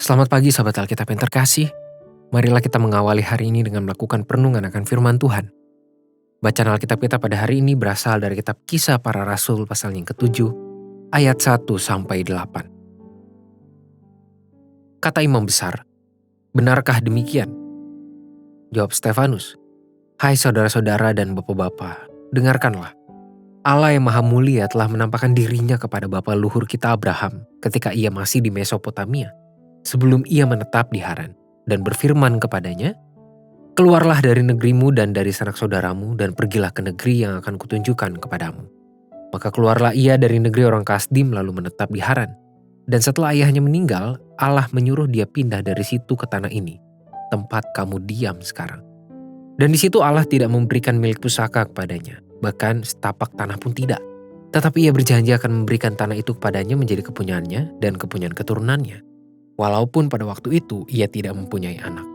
Selamat pagi sahabat Alkitab yang terkasih. Marilah kita mengawali hari ini dengan melakukan perenungan akan firman Tuhan. Bacaan Alkitab kita pada hari ini berasal dari kitab Kisah Para Rasul pasal yang ke-7, ayat 1-8. Kata imam besar, "Benarkah demikian?" Jawab Stefanus, "Hai saudara-saudara dan bapak-bapak, dengarkanlah. Allah yang Maha Mulia telah menampakkan dirinya kepada bapa luhur kita Abraham ketika ia masih di Mesopotamia, sebelum ia menetap di Haran, dan berfirman kepadanya, 'Keluarlah dari negerimu dan dari sanak saudaramu dan pergilah ke negeri yang akan kutunjukkan kepadamu.' Maka keluarlah ia dari negeri orang Kasdim lalu menetap di Haran. Dan setelah ayahnya meninggal, Allah menyuruh dia pindah dari situ ke tanah ini, tempat kamu diam sekarang. Dan di situ Allah tidak memberikan milik pusaka kepadanya, bahkan setapak tanah pun tidak. Tetapi ia berjanji akan memberikan tanah itu kepadanya menjadi kepunyaannya dan kepunyaan keturunannya, walaupun pada waktu itu ia tidak mempunyai anak.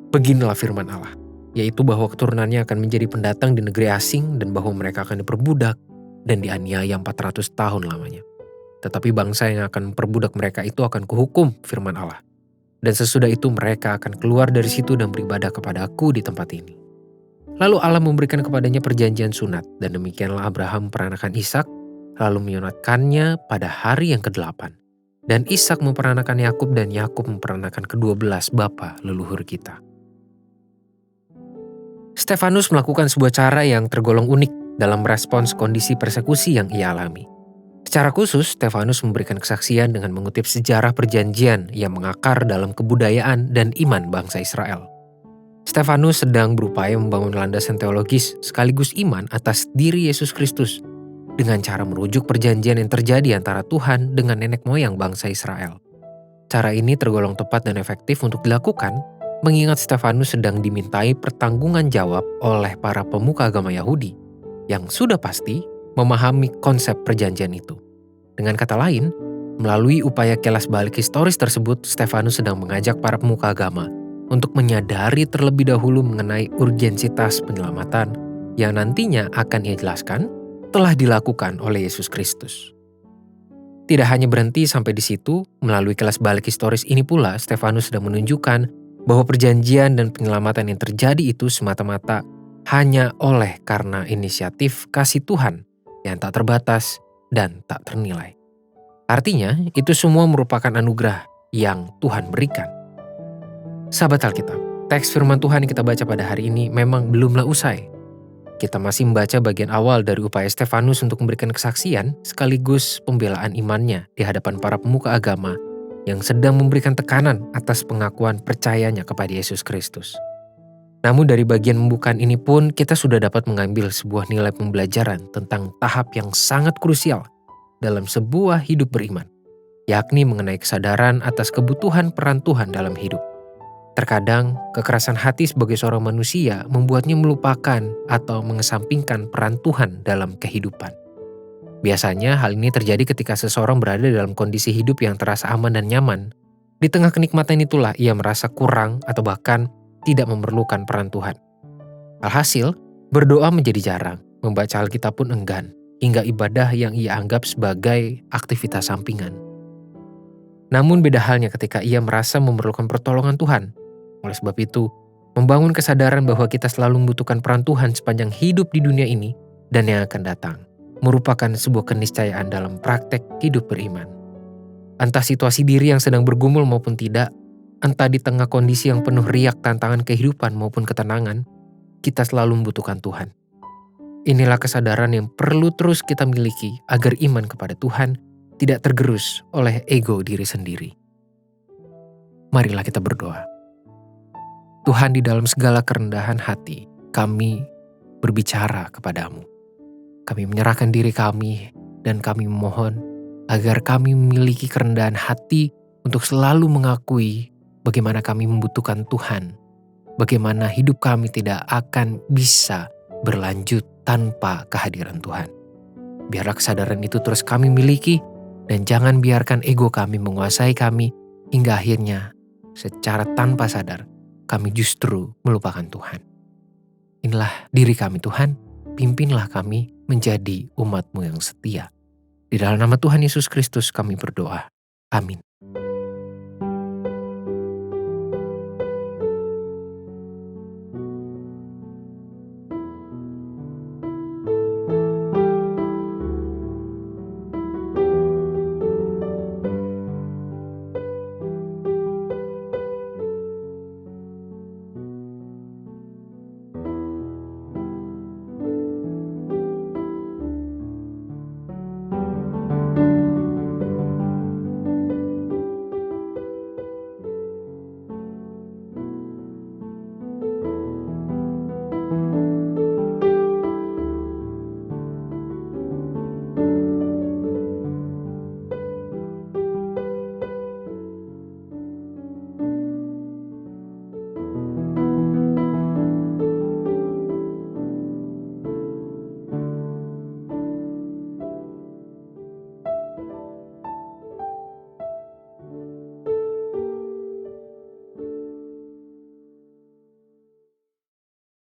Beginilah firman Allah, yaitu bahwa keturunannya akan menjadi pendatang di negeri asing dan bahwa mereka akan diperbudak dan dianiaya 400 tahun lamanya. Tetapi bangsa yang akan memperbudak mereka itu akan kuhukum, firman Allah. Dan sesudah itu mereka akan keluar dari situ dan beribadah kepada Aku di tempat ini. Lalu Allah memberikan kepadanya perjanjian sunat, dan demikianlah Abraham memperanakan Ishak, lalu menyunatkannya pada hari yang ke-8. Dan Ishak memperanakan Yakub dan Yakub memperanakan ke-12 bapa leluhur kita. Stefanus melakukan sebuah cara yang tergolong unik dalam merespons kondisi persekusi yang ia alami. Secara khusus, Stefanus memberikan kesaksian dengan mengutip sejarah perjanjian yang mengakar dalam kebudayaan dan iman bangsa Israel. Stefanus sedang berupaya membangun landasan teologis sekaligus iman atas diri Yesus Kristus dengan cara merujuk perjanjian yang terjadi antara Tuhan dengan nenek moyang bangsa Israel. Cara ini tergolong tepat dan efektif untuk dilakukan, mengingat Stefanus sedang dimintai pertanggungan jawab oleh para pemuka agama Yahudi yang sudah pasti memahami konsep perjanjian itu. Dengan kata lain, melalui upaya kilas balik historis tersebut, Stefanus sedang mengajak para pemuka agama untuk menyadari terlebih dahulu mengenai urgensitas penyelamatan yang nantinya akan ia jelaskan telah dilakukan oleh Yesus Kristus. Tidak hanya berhenti sampai di situ, melalui kilas balik historis ini pula Stefanus sedang menunjukkan bahwa perjanjian dan penyelamatan yang terjadi itu semata-mata hanya oleh karena inisiatif kasih Tuhan yang tak terbatas dan tak ternilai. Artinya, itu semua merupakan anugerah yang Tuhan berikan. Sahabat Alkitab, teks firman Tuhan yang kita baca pada hari ini memang belumlah usai. Kita masih membaca bagian awal dari upaya Stefanus untuk memberikan kesaksian sekaligus pembelaan imannya di hadapan para pemuka agama yang sedang memberikan tekanan atas pengakuan percayanya kepada Yesus Kristus. Namun dari bagian pembukaan ini pun kita sudah dapat mengambil sebuah nilai pembelajaran tentang tahap yang sangat krusial dalam sebuah hidup beriman, yakni mengenai kesadaran atas kebutuhan peran Tuhan dalam hidup. Terkadang kekerasan hati sebagai seorang manusia membuatnya melupakan atau mengesampingkan peran Tuhan dalam kehidupan. Biasanya hal ini terjadi ketika seseorang berada dalam kondisi hidup yang terasa aman dan nyaman. Di tengah kenikmatan itulah ia merasa kurang atau bahkan tidak memerlukan peran Tuhan. Alhasil, berdoa menjadi jarang, membaca Alkitab pun enggan, hingga ibadah yang ia anggap sebagai aktivitas sampingan. Namun beda halnya ketika ia merasa memerlukan pertolongan Tuhan. Oleh sebab itu, membangun kesadaran bahwa kita selalu membutuhkan peran Tuhan sepanjang hidup di dunia ini dan yang akan datang, merupakan sebuah keniscayaan dalam praktek hidup beriman. Entah situasi diri yang sedang bergumul maupun tidak, entah di tengah kondisi yang penuh riak tantangan kehidupan maupun ketenangan, kita selalu membutuhkan Tuhan. Inilah kesadaran yang perlu terus kita miliki agar iman kepada Tuhan tidak tergerus oleh ego diri sendiri. Marilah kita berdoa. Tuhan, di dalam segala kerendahan hati, kami berbicara kepadamu. Kami menyerahkan diri kami dan kami memohon agar kami memiliki kerendahan hati untuk selalu mengakui bagaimana kami membutuhkan Tuhan, bagaimana hidup kami tidak akan bisa berlanjut tanpa kehadiran Tuhan. Biarlah kesadaran itu terus kami miliki dan jangan biarkan ego kami menguasai kami hingga akhirnya secara tanpa sadar kami justru melupakan Tuhan. Inilah diri kami Tuhan, pimpinlah kami menjadi umat-Mu yang setia. Di dalam nama Tuhan Yesus Kristus kami berdoa. Amin.